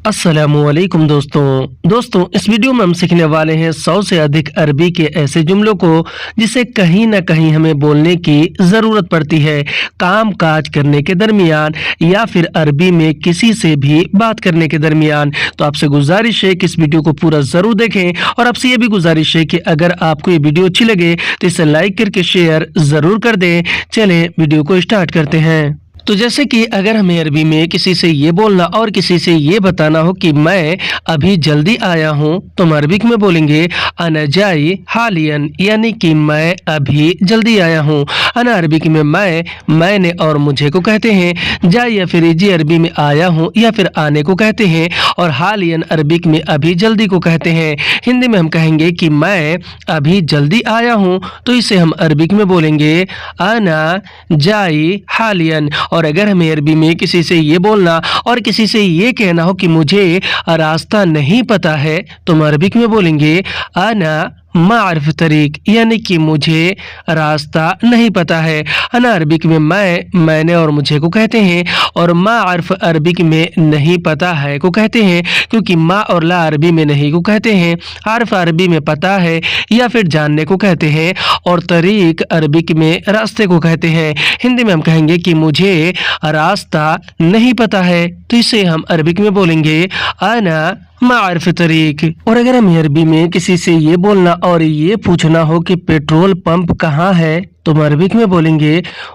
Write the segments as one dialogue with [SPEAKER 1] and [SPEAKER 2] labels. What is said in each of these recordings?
[SPEAKER 1] अस्सलामुअलैकुम दोस्तों इस वीडियो में हम सीखने वाले हैं 100 से अधिक अरबी के ऐसे जुमलों को जिसे कहीं ना कहीं हमें बोलने की ज़रूरत पड़ती है काम काज करने के दरमियान या फिर अरबी में किसी से भी बात करने के दरमियान। तो आपसे गुजारिश है कि इस वीडियो को पूरा ज़रूर देखें और आपसे ये भी गुजारिश है कि अगर आपको ये वीडियो अच्छी लगे तो इसे लाइक करके शेयर ज़रूर कर दें। चलें वीडियो को स्टार्ट करते हैं। तो जैसे कि अगर हमें अरबी में किसी से ये बोलना और किसी से ये बताना हो कि मैं अभी जल्दी आया हूँ तो हम अरबिक में बोलेंगे अना जाई हालियन, यानी कि मैं अभी जल्दी आया हूँ। अना अरबिक में मैंने और मुझे को कहते हैं। जाई या फिर जी अरबी में आया हूँ या फिर आने को कहते हैं और हालियन अरबिक में अभी जल्दी को कहते हैं। हिंदी में हम कहेंगे कि मैं अभी जल्दी आया हूँ तो इसे हम अरबिक में बोलेंगे अना जाई हालियन। और अगर हमें अरबी में किसी से ये बोलना और किसी से ये कहना हो कि मुझे रास्ता नहीं पता है तो हम अरबिक में बोलेंगे अना मारिफ तरीक, यानी कि मुझे रास्ता नहीं पता है। अना अरबिक में मैंने और मुझे को कहते हैं और मारिफ अरबिक में नहीं पता है को कहते हैं, क्योंकि मा और ला अरबी में नहीं को कहते हैं। आरिफ अरबी में पता है या फिर जानने को कहते हैं और तरीक अरबिक में रास्ते को कहते हैं। हिंदी में हम कहेंगे कि मुझे रास्ता नहीं पता है तो इसे हम अरबिक में बोलेंगे अना मारिफ तरीक। और अगर हमें अरबी में किसी से ये बोलना और ये पूछना हो कि पेट्रोल पंप कहाँ है तो हम अरबिक में बोलेंगे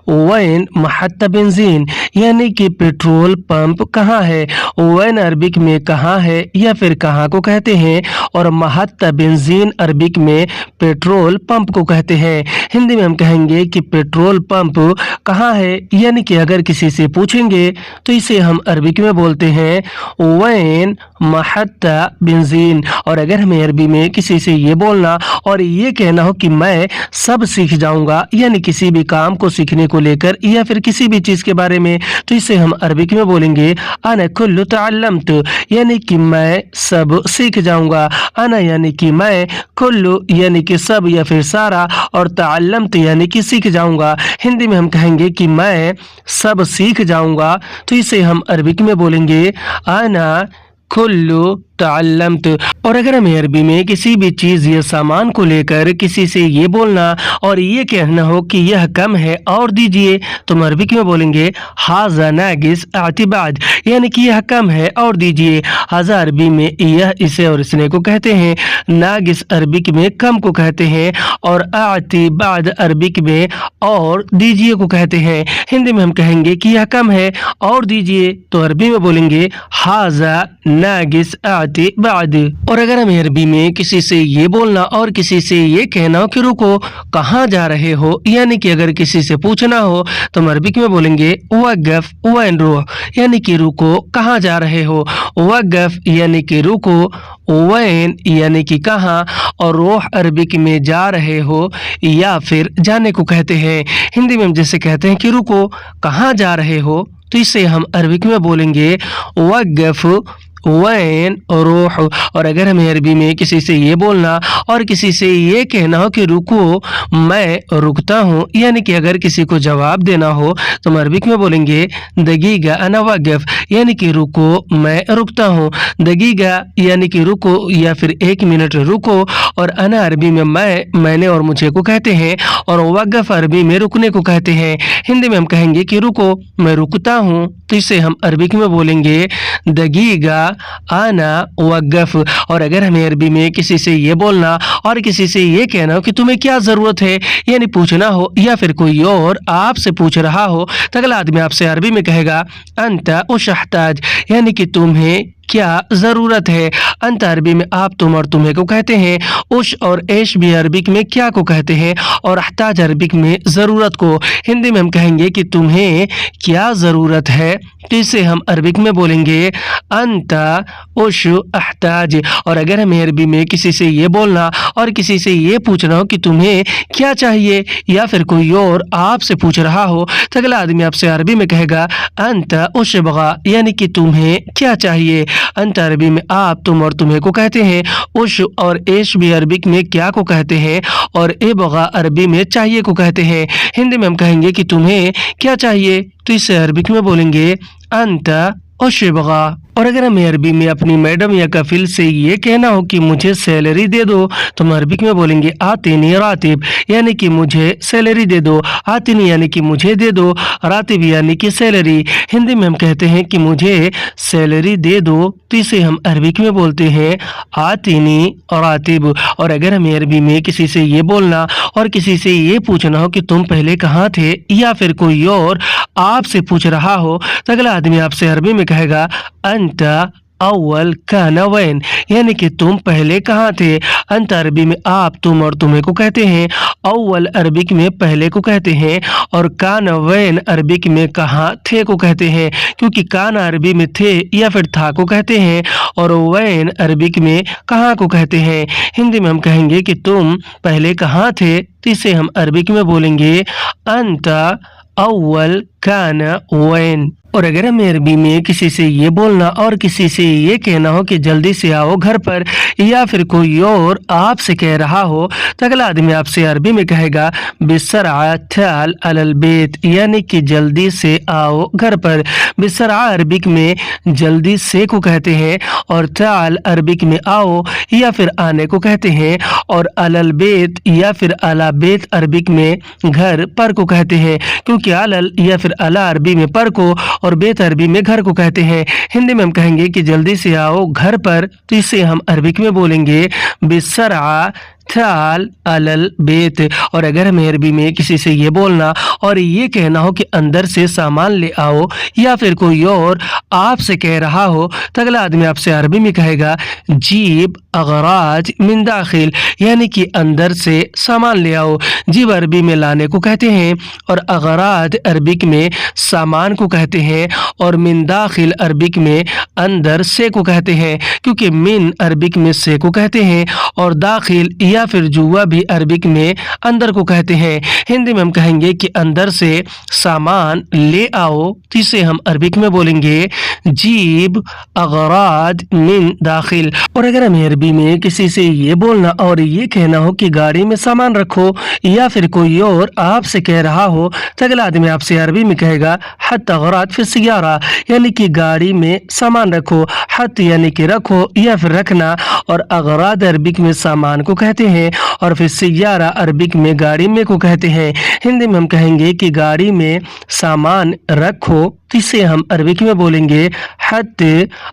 [SPEAKER 1] वैन महत्ता बेंजीन, यानी कि पेट्रोल पंप कहाँ है। वैन अरबिक में कहाँ है या फिर कहाँ को कहते हैं और महत्ता बेंजीन अरबिक में पेट्रोल पंप को कहते हैं। हिंदी में हम कहेंगे कि पेट्रोल पंप कहाँ है, यानी कि अगर किसी से पूछेंगे तो इसे हम अरबिक में बोलते हैं वैन महत्ता बेंजीन। और अगर हमें अरबी में किसी से ये बोलना और ये कहना हो कि मैं सब सीख जाऊंगा, यानी किसी भी काम को सीखने को लेकर या फिर किसी भी चीज के बारे में, तो इसे हम अरबिक में बोलेंगे अना कुल्लु तअल्लमत, यानी कि मैं सब सीख जाऊंगा। अना यानी कि मैं, कुल्लु यानी कि सब या फिर सारा, और तअल्लमत यानी कि सीख जाऊंगा। हिंदी में हम कहेंगे कि मैं सब सीख जाऊंगा तो इसे हम अरबिक में बोलेंगे अना कुल्लु तअल्लमत। और अगर हमें अरबी में किसी भी चीज़ या सामान को लेकर किसी से ये बोलना और ये कहना हो कि यह कम है और दीजिए तो हम अरबिक में बोलेंगे हाजा नागिस आतिबाद, यानी कि यह कम है और दीजिए। हाजा अरबी में यह, इसे और इसने को कहते हैं। नागिस अरबिक में कम को कहते हैं और आतिबाद अरबिक में और दीजिए को कहते हैं। हिंदी में हम कहेंगे कि यह कम है और दीजिए तो अरबी में बोलेंगे हाजा नागिस बाद। और अगर हमें अरबी में किसी से ये बोलना और किसी से ये कहना हो कि रुको कहाँ जा रहे हो, यानी कि अगर किसी से पूछना हो तो हम अरबिक में बोलेंगे वक़फ़ वैन रूह, यानी कि रुको कहाँ जा रहे हो। वक़फ़ यानी कि रुको, वैन यानी कि कहाँ, और रूह अरबिक में जा रहे हो या फिर जाने को कहते हैं। हिंदी में हम जैसे कहते हैं कि रुको कहाँ जा रहे हो तो इसे हम अरबिक में बोलेंगे वक़फ़ वैन रूह। और अगर हमें अरबी में किसी से ये बोलना और किसी से ये कहना हो कि रुको मैं रुकता हूँ, यानी कि अगर किसी को जवाब देना हो तो हम अरबिक में बोलेंगे दगीगा अना वाक़फ़, यानी कि रुको मैं रुकता हूँ। दगीगा यानी कि रुको या फिर एक मिनट रुको, और अना अरबी में मैंने और मुझे को कहते हैं और वाक़फ़ अरबी में रुकने को कहते हैं। हिंदी में हम कहेंगे कि रुको मैं रुकता हूँ तो इसे हम अरबिक में बोलेंगे दगीगा आना वक़फ़। और अगर हमें अरबी में किसी से ये बोलना और किसी से ये कहना हो कि तुम्हें क्या ज़रूरत है, यानी पूछना हो या फिर कोई और आपसे पूछ रहा हो तो अगला आदमी आपसे अरबी में कहेगा अंता उशहताज, यानी कि तुम्हें क्या ज़रूरत है। अंत अरबी में आप, तुम और तुम्हें को कहते हैं। उश और एश भी अरबिक में क्या को कहते हैं और अहताज अरबिक में ज़रूरत को। हिंदी में हम कहेंगे कि तुम्हें क्या ज़रूरत है तो इसे हम अरबिक में बोलेंगे अंता उश अहताज। और अगर हमें अरबी में किसी से ये बोलना और किसी से ये पूछना हो कि तुम्हें क्या चाहिए या फिर कोई और आपसे पूछ रहा हो तो अगला आदमी आपसे अरबी में कहेगा अंता उश बगा, यानी कि तुम्हें क्या चाहिए। अंत अरबी में आप, तुम और तुम्हें को कहते हैं। उश और एश भी अरबिक में क्या को कहते हैं और ए बगा अरबी में चाहिए को कहते हैं। हिंदी में हम कहेंगे कि तुम्हें क्या चाहिए तो इसे अरबिक में बोलेंगे अंता और शिबगा। और अगर हमें अरबी में अपनी मैडम या कफिल से ये कहना हो कि मुझे सैलरी दे दो, तो हम अरबिक में बोलेंगे आतिनी रातिब, यानी कि मुझे सैलरी दे दो। आतिनी यानी कि मुझे दे दो, रातिब यानी कि सैलरी। हिंदी में हम कहते हैं कि मुझे सैलरी दे दो, तो इसे हम अरबिक में बोलते हैं आतिनी रातिब। और अगर हमें अरबी में किसी से ये बोलना और किसी से ये पूछना हो कि तुम पहले कहाँ थे, या फिर कोई और आपसे पूछ रहा हो, तो अगला आदमी आपसे अरबी में कहेगा अंता अव्वल काना वैन, यानी कि तुम पहले कहाँ थे। अंत अरबी में आप, तुम और तुम्हें को कहते हैं। अव्वल अरबिक में पहले को कहते हैं। और काना वैन अरबिक में कहाँ थे को कहते हैं, क्योंकि काना अरबी में थे या फिर था को कहते हैं, और वैन अरबिक में कहाँ को कहते हैं। हिंदी में हम कहेंगे कि तुम पहले कहाँ थे, तो इसे हम अरबिक में बोलेंगे अंता अव्वल काना वैन। और अगर हमें अरबी में किसी से ये बोलना और किसी से ये कहना हो कि जल्दी से आओ घर पर, या फिर कोई और आपसे कह रहा हो, तो अगला आदमी आपसे अरबी में कहेगा बिसरआ थाल अलल बेत, यानी कि जल्दी से आओ घर पर। बिसरआ अरबिक में जल्दी से को कहते हैं, और थाल अरबिक में आओ या फिर आने को कहते हैं, और अलल बेत या फिर अला बेत अरबिक में घर पर को कहते हैं, क्योंकि अलल या फिर अला अरबी में पर को और बेत अरबी में घर को कहते हैं। हिंदी में हम कहेंगे कि जल्दी से आओ घर पर, तो इसे हम अरबिक में बोलेंगे बिसरआ थाल अलल बेत। और अगर हमें अरबी में किसी से ये बोलना और ये कहना हो कि अंदर से सामान ले आओ, या फिर कोई और आपसे कह रहा हो, तो अगला आदमी आपसे अरबी में कहेगा जीब अगराज मिन दाखिल, यानी कि अंदर से सामान ले आओ। जीब अरबी में लाने को कहते हैं, और अगराज अरबिक में सामान को कहते हैं, और मिन दाखिल अरबिक में अंदर से को कहते हैं, क्योंकि मिन अरबिक में से को कहते हैं, और दाखिल या फिर जुआ भी अरबिक में अंदर को कहते हैं। हिंदी में हम कहेंगे कि अंदर से सामान ले आओ, तो इसे हम अरबिक में बोलेंगे जीब अगराज मिन दाखिल। और अगर हमें अरबी में किसी से ये बोलना और ये कहना हो कि गाड़ी में सामान रखो, या फिर कोई और आपसे कह रहा हो, तो अगला आदमी आपसे अरबी में कहेगा हत अगराज फिर सियारा, यानी कि गाड़ी में सामान रखो। हत यानी कि रखो या फिर रखना, और अगराज अरबिक में सामान को कहते हैं, और फिर सियारा अरबिक में गाड़ी में को कहते हैं। हिंदी में हम कहेंगे कि गाड़ी में सामान रखो, तो इसे हम अरबिक में बोलेंगे हत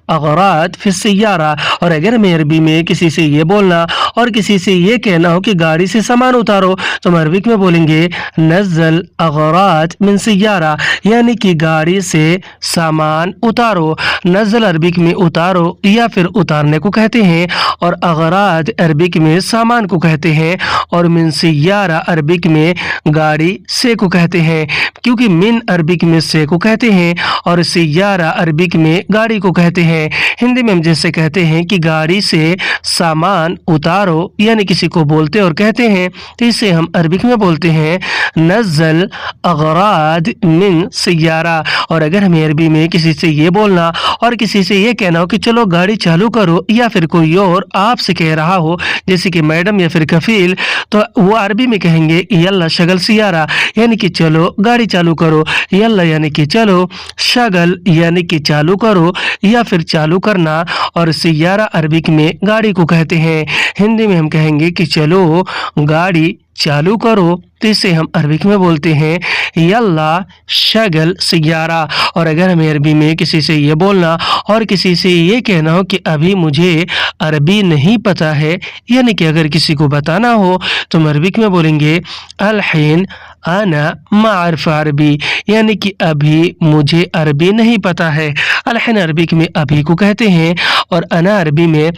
[SPEAKER 1] अगराज फिर सियारा। और अगर हमें अरबी में किसी से ये बोलना और किसी से ये कहना हो कि गाड़ी से सामान उतारो, तो हम अरबिक में बोलेंगे नज़ल अगराज मिन सियारा, यानी कि गाड़ी से सामान उतारो। नज़ल अरबिक में उतारो या फिर उतारने को कहते हैं, और अगराज अरबिक में सामान को कहते हैं, और मिन सियारा अरबिक में गाड़ी से को कहते हैं, क्योंकि मिन अरबिक में से को कहते हैं और सियारा अरबिक में गाड़ी को कहते हैं। हिंदी में हम जैसे कहते हैं कि गाड़ी से सामान उतारो, यानी किसी को बोलते और कहते हैं, तो इसे हम अरबिक में बोलते हैं नज़ल अगराज मिन सियारा। और अगर हमें अरबी में किसी से ये बोलना और किसी से ये कहना हो कि चलो गाड़ी चालू करो, या फिर कोई और आपसे कह रहा हो जैसे कि मैडम या फिर कफील, तो वो अरबी में कहेंगे यल्ला शगल सियारा, यानी कि चलो गाड़ी चालू करो। यल्ला यानी कि चलो, शगल यानी कि चालू करो या फिर चालू करना, और सियारा अरबिक में गाड़ी को कहते हैं। हिंदी में हम कहेंगे कि चलो गाड़ी चालू करो, तो इसे हम अरबिक में बोलते हैं यल्ला शगल सियारा। और अगर हमें अरबी में किसी से ये बोलना और किसी से ये कहना हो कि अभी मुझे अरबी नहीं पता है, यानी कि अगर किसी को बताना हो, तो हम अरबिक में बोलेंगे अलहीन आना मारिफ अरबी, यानी कि अभी मुझे अरबी नहीं पता है। अलहीन अरबिक में अभी को कहते हैं, और अना अरबी में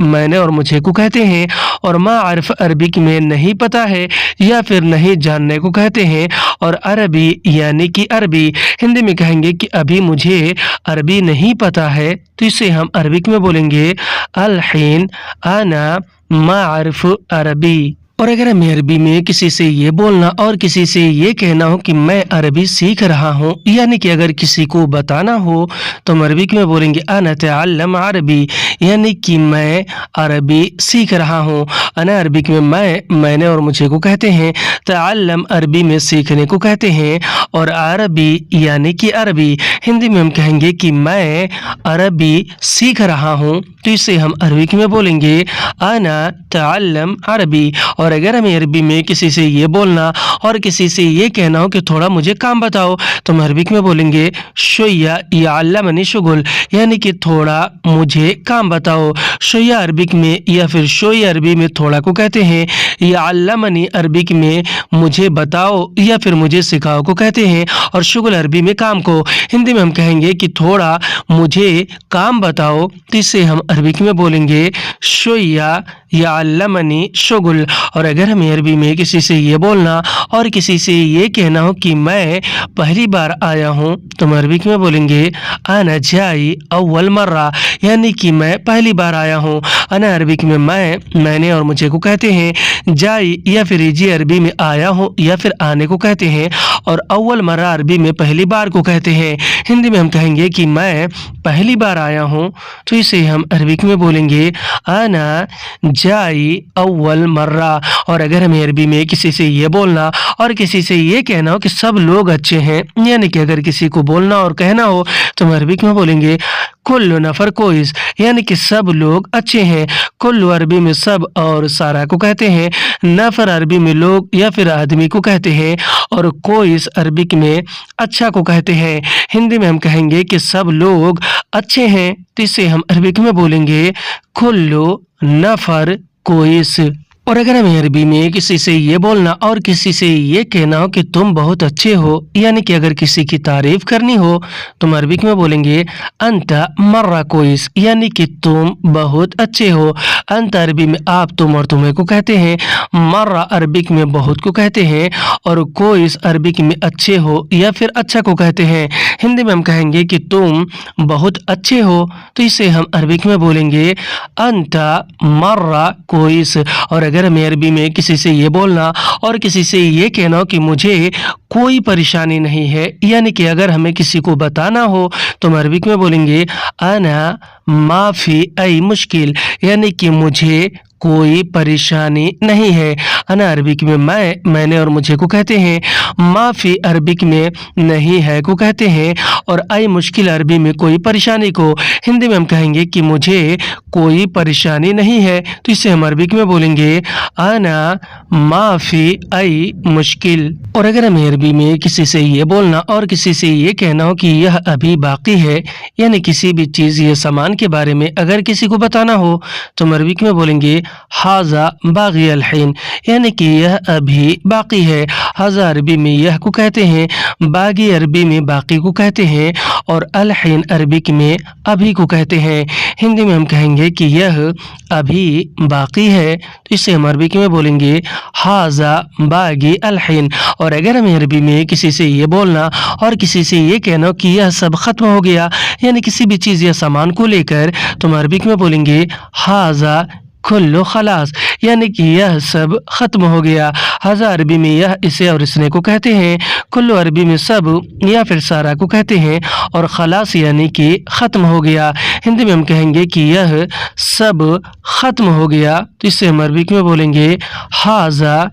[SPEAKER 1] मैंने और मुझे को कहते हैं, और मारिफ अरबिक में नहीं पता है या फिर नहीं जानने को कहते हैं, और अरबी यानी कि अरबी। हिंदी में कहेंगे कि अभी मुझे अरबी नहीं पता है, तो इसे हम अरबिक में बोलेंगे अलहीन आना मारिफ अरबी। और अगर हमें अरबी में किसी से ये बोलना और किसी से ये कहना हो कि मैं अरबी सीख रहा हूँ, यानी कि अगर किसी को बताना हो तो हम अरबी में बोलेंगे अना तअल्लम अरबी, यानी कि मैं अरबी सीख रहा हूँ। अना अरबी में मैंने और मुझे को कहते हैं, तअल्लम अरबी में सीखने को कहते हैं, और अरबी यानी कि अरबी हिंदी में हम कहेंगे कि मैं अरबी सीख रहा हूँ, तो इसे हम अरबी में बोलेंगे अना तअल्लम अरबी। और अगर हमें अरबी में किसी से ये बोलना और किसी से ये कहना हो कि थोड़ा मुझे काम बताओ, तो हम अरबी में बोलेंगे शोया यअल्लमनी शुगुल, यानी कि थोड़ा मुझे काम बताओ। शोया अरबिक में या फिर शोई अरबी में थोड़ा को कहते हैं, यअल्लमनी अरबिक में मुझे बताओ या फिर मुझे सिखाओ को कहते हैं, और शुगुल अरबी में काम को हिंदी में हम कहेंगे कि थोड़ा मुझे काम बताओ, तो इसे हम अरबिक में बोलेंगे शोया यअल्लमनी शुगुल। और अगर हमें अरबी में किसी से ये बोलना और किसी से ये कहना हो कि मैं पहली बार आया हूँ, तो हम अरबी में बोलेंगे अना जाई अव्वल मर्रा, यानी कि मैं पहली बार आया हूँ। अना अरबिक में मैंने और मुझे को कहते हैं, जाई या फिर जी अरबी में आया हूँ या फिर आने को कहते हैं, और अव्वल मर्रा अरबी में पहली बार को कहते हैं। हिंदी में हम कहेंगे कि मैं पहली बार आया हूँ, तो इसे हम अरबिक में बोलेंगे अना जाई अव्वल मर्रा। और अगर हमें अरबी में किसी से ये बोलना और किसी से ये कहना हो कि सब लोग अच्छे हैं, यानी कि अगर किसी को बोलना और कहना हो तो हम अरबी में बोलेंगे कुल्लु नफर कोइस, यानी कि सब लोग अच्छे हैं। कुल्लु अरबी में सब और सारा को कहते हैं, नफर अरबी में लोग या फिर आदमी को कहते हैं, और कोइस अरबिक में अच्छा को कहते हैं। हिंदी में हम कहेंगे कि सब लोग अच्छे हैं, तो इसे हम अरबिक में बोलेंगे कुल्लु नफर कोइस। और अगर हमें अरबी में किसी से ये बोलना और किसी से ये कहना हो कि तुम बहुत अच्छे हो, यानी कि अगर किसी की तारीफ करनी हो तो हम अरबी में बोलेंगे अंता मर्रा कोइस, यानी कि तुम बहुत अच्छे हो। अंता अरबी में आप, तुम और तुम्हें को कहते हैं, मर्रा अरबिक में बहुत को कहते हैं, और कोइस अरबिक में अच्छे हो या फिर अच्छा को कहते हैं। हिंदी में हम कहेंगे कि तुम बहुत अच्छे हो, तो इसे हम अरबिक में बोलेंगे अंता मर्रा कोइस। और अगर हमें अरबी में किसी से ये बोलना और किसी से ये कहना हो कि मुझे कोई परेशानी नहीं है, यानी कि अगर हमें किसी को बताना हो तो हम अरबी में बोलेंगे अना माफी आई मुश्किल, यानी कि मुझे कोई परेशानी नहीं है। अना अरबिक में मैंने और मुझे को कहते हैं, माफी अरबिक में नहीं है को कहते हैं, और आई मुश्किल अरबी में कोई परेशानी को हिंदी में हम कहेंगे कि मुझे कोई परेशानी नहीं है, तो इसे हम अरबिक में बोलेंगे अना माफी आई मुश्किल। और अगर हमें अरबी में किसी से ये बोलना और किसी से ये कहना हो कि यह अभी बाकी है, यानी किसी भी चीज़ या सामान के बारे में अगर किसी को बताना हो तो हम अरबी में बोलेंगे हाजा बागी अलहीन, यानी कि यह अभी बाकी है। हाजा अरबी में यह को कहते हैं, बागी अरबी में बाकी को कहते हैं, और अलहीन अरबिक में अभी को कहते हैं। हिंदी में हम कहेंगे कि यह अभी बाकी है, तो इसे हम अरबी में बोलेंगे हाजा बागी अलहीन। और अगर हमें अरबी में किसी से ये बोलना और किसी से ये कहना कि यह सब खत्म हो गया, यानी किसी भी चीज़ या सामान को लेकर, तो हम अरबी में बोलेंगे हाजा कुल्लु खलास, यानी कि यह सब खत्म हो गया। हाजा अरबी में यह, इसे और इसने को कहते हैं, कुल्लु अरबी में सब या फिर सारा को कहते हैं, और खलास यानी कि खत्म हो गया। हिंदी में हम कहेंगे कि यह सब खत्म हो गया, तो इससे हम अरबी में बोलेंगे हाजा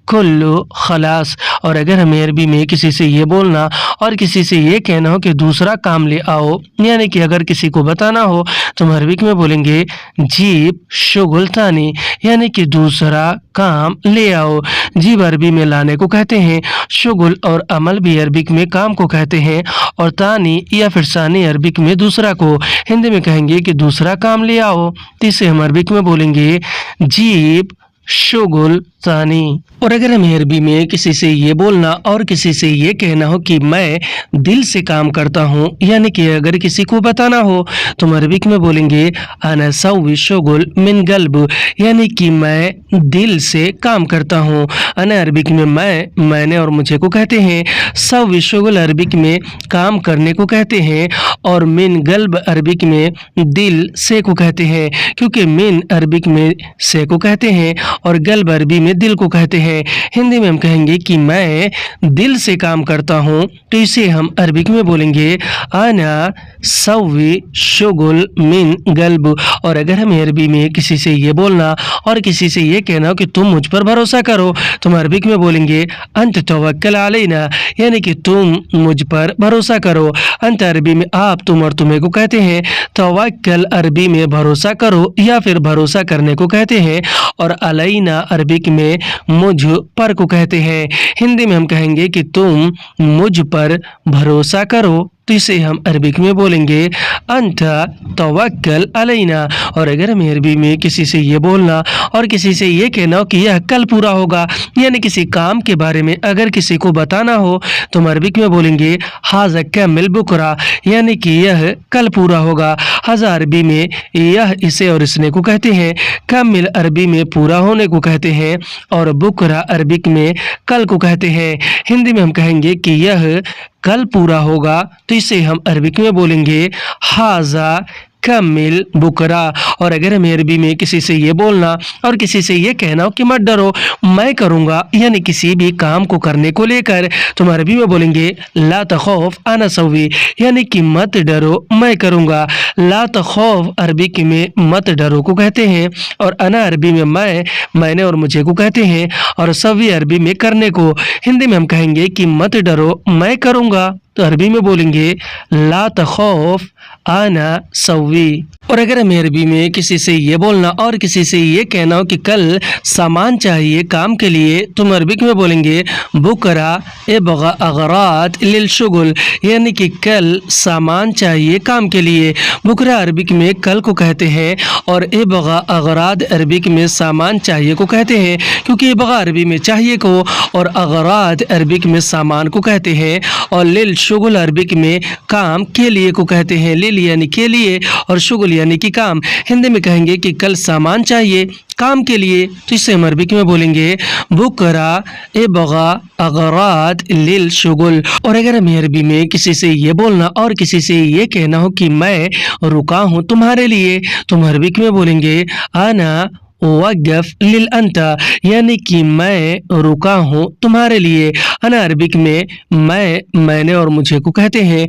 [SPEAKER 1] कुल्लु खलास। और अगर हमें अरबी में किसी से ये बोलना और किसी से ये कहना हो कि दूसरा काम ले आओ, यानी कि अगर किसी को बताना हो तो हम अरबी में बोलेंगे जीब शुगुल तानी, यानी कि दूसरा काम ले आओ। जीब अरबी में लाने को कहते हैं, शुगुल और अमल भी अरबिक में काम को कहते हैं, और तानी या फिर सानी अरबिक में दूसरा को हिंदी में कहेंगे कि दूसरा काम ले आओ, तो इसे हम अरबिक में बोलेंगे जीब शुगुल तानी। और अगर हमें अरबी में किसी से ये बोलना और किसी से ये कहना हो कि मैं दिल से काम करता हूँ, यानी कि अगर किसी को बताना हो तो हम अरबिक में बोलेंगे अना सव्वी शुगुल मिन गल्ब, यानी कि मैं दिल से काम करता हूँ। अना अरबिक में मैंने और मुझे को कहते हैं, सव्वी शुगुल अरबिक में काम करने को कहते हैं, और मिन गल्ब अरबिक में दिल से को कहते हैं, क्योंकि मिन अरबिक में से को कहते हैं और गल्ब अरबी में दिल को कहते हैं। हिंदी में हम कहेंगे कि मैं दिल से काम करता हूँ, तो इसे हम अरबिक में बोलेंगे आना सवी शुगुल मिन गल्ब। और अगर हमें अरबी में किसी से ये बोलना और किसी से ये कहना हो कि तुम मुझ पर भरोसा करो, तो हम अरबिक में बोलेंगे अंत तवक्कल अलैना, यानी कि तुम मुझ पर भरोसा करो। अंत अरबी में आप, तुम और तुम्हें को कहते हैं। तवक्कल अरबी में भरोसा करो या फिर भरोसा करने को कहते हैं। और अलैना अरबिक में मुझ पर को कहते हैं। हिंदी में हम कहेंगे कि तुम मुझ पर भरोसा करो, तो इसे हम अरबिक में बोलेंगे अंत तवक्कल अलैना। और अगर हमें अरबी में किसी से ये बोलना और किसी से ये कहना हो कि यह कल पूरा होगा, यानी किसी काम के बारे में अगर किसी को बताना हो, तो हम अरबिक में बोलेंगे हाज़ा कमिल बुकरा, यानी कि यह कल पूरा होगा। हाज़ा अरबी में यह, इसे और इसने को कहते हैं। कमिल अरबी में पूरा होने को कहते हैं और बुकरा अरबिक में कल को कहते हैं। हिंदी में हम कहेंगे कि यह कल पूरा होगा, तो इसे हम अरबिक में बोलेंगे हाज़ा कमिल बुकरा। और अगर हमें अरबी में किसी से ये बोलना और किसी से ये कहना हो कि मत डरो, मैं करूँगा, यानी किसी भी काम को करने को लेकर, तो हम अरबी में बोलेंगे ला तखौफ अना सवी, यानी कि मत डरो, मैं करूँगा। ला तखौफ अरबी में मत डरो को कहते हैं और अना अरबी में मैंने और मुझे को कहते हैं और सवी अरबी में करने को। हिंदी में हम कहेंगे कि मत डरो, मैं करूँगा, तो अरबी में बोलेंगे ला तखौफ आना सवी। और अगर हमें अरबी में किसी से ये बोलना और किसी से ये कहना हो कि कल सामान चाहिए काम के लिए, तो हम अरबिक में बोलेंगे बुकरा इबगा अगरात लिल शुगुल, यानी कि कल सामान चाहिए काम के लिए। बुकरा अरबिक में कल को कहते हैं और इबगा अगरात अरबिक में सामान चाहिए को कहते हैं, क्योंकि इबगा अरबी में चाहिए को और अगरात अरबिक में सामान को कहते हैं। और लिल शुगुल अरबिक में काम के लिए को कहते हैं। लिल यानी के लिए और शुगुल यानी कि काम। हिंदी में कहेंगे कि कल सामान चाहिए काम के लिए, तो इसे हम अरबिक में बोलेंगे बुकरा इबगा अगरात लिल शुगुल। और अगर हमें अरबी में किसी से ये बोलना और किसी से ये कहना हो कि मैं रुका हूँ तुम्हारे लिए, तो हम अरबिक में बोलेंगे आना वक़फ़ लिल अंता, यानी कि मैं रुका हूँ तुम्हारे लिए। अना अरबिक में मैंने और मुझे को कहते हैं।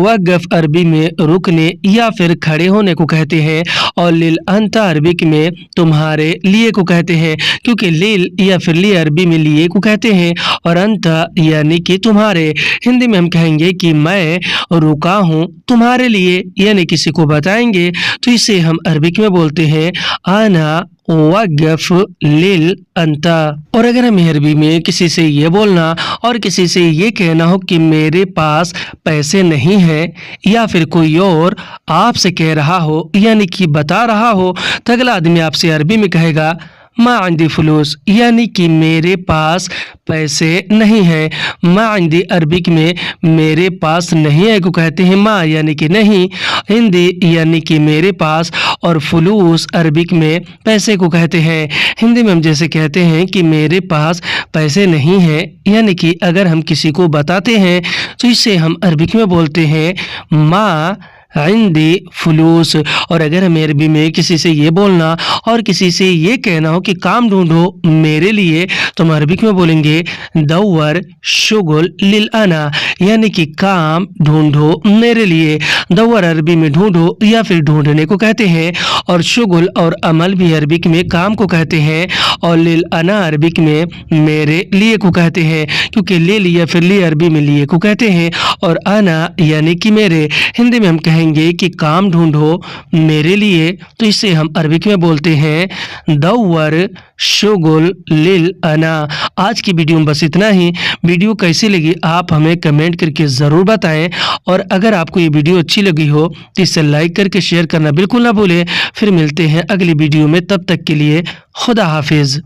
[SPEAKER 1] वक़फ़ अरबी में रुकने या फिर खड़े होने को कहते हैं और लिल अंता अरबिक में तुम्हारे लिए को कहते हैं, क्योंकि लिल या फिर लिए अरबी में लिए को कहते हैं और अंता यानी कि तुम्हारे। हिंदी में हम कहेंगे कि मैं रुका हूँ तुम्हारे लिए, यानी किसी को बताएंगे, तो इसे हम अरबिक में बोलते हैं आना वक़फ़ लिल अंता। और अगर हमें अरबी में किसी से ये बोलना और किसी से ये कहना हो कि मेरे पास पैसे नहीं हैं, या फिर कोई और आपसे कह रहा हो यानी कि बता रहा हो, तो अगला आदमी आपसे अरबी में कहेगा मा अंदी फलूस, यानी कि मेरे पास पैसे नहीं हैं। मा अंदी अरबिक में मेरे पास नहीं है को कहते हैं मा यानी कि नहीं, हिंदी यानी कि मेरे पास, और फलूस अरबिक में पैसे को कहते हैं। हिंदी में हम जैसे कहते हैं कि मेरे पास पैसे नहीं हैं, यानी कि अगर हम किसी को बताते हैं तो इसे हम अरबिक में बोलते हैं मा इंदी फलूस। और अगर हमें अरबी में किसी से ये बोलना और किसी से ये कहना हो कि काम ढूंढो मेरे लिए, तो हम अरबिक में बोलेंगे दव्वर शुगुल लिल अना, यानी कि काम ढूंढो मेरे लिए। दव्वर अरबी में ढूंढो या फिर ढूंढने को कहते हैं और शुगुल और अमल भी अरबिक में काम को कहते हैं और लिल अना अरबिक में मेरे लिए को कहते हैं, क्योंकि लिल या फिर लिए अरबी में लिए को कहते हैं और अना यानी कि मेरे। हिंदी में हम कहेंगे कि काम ढूंढो मेरे लिए, तो इसे हम अरबिक में बोलते हैं दव्वर शुगुल लिल अना। आज की वीडियो में बस इतना ही। वीडियो कैसी लगी आप हमें कमेंट करके ज़रूर बताएं, और अगर आपको ये वीडियो अच्छी लगी हो तो इसे लाइक करके शेयर करना बिल्कुल ना भूलें। फिर मिलते हैं अगली वीडियो में, तब तक के लिए खुदा हाफिज़।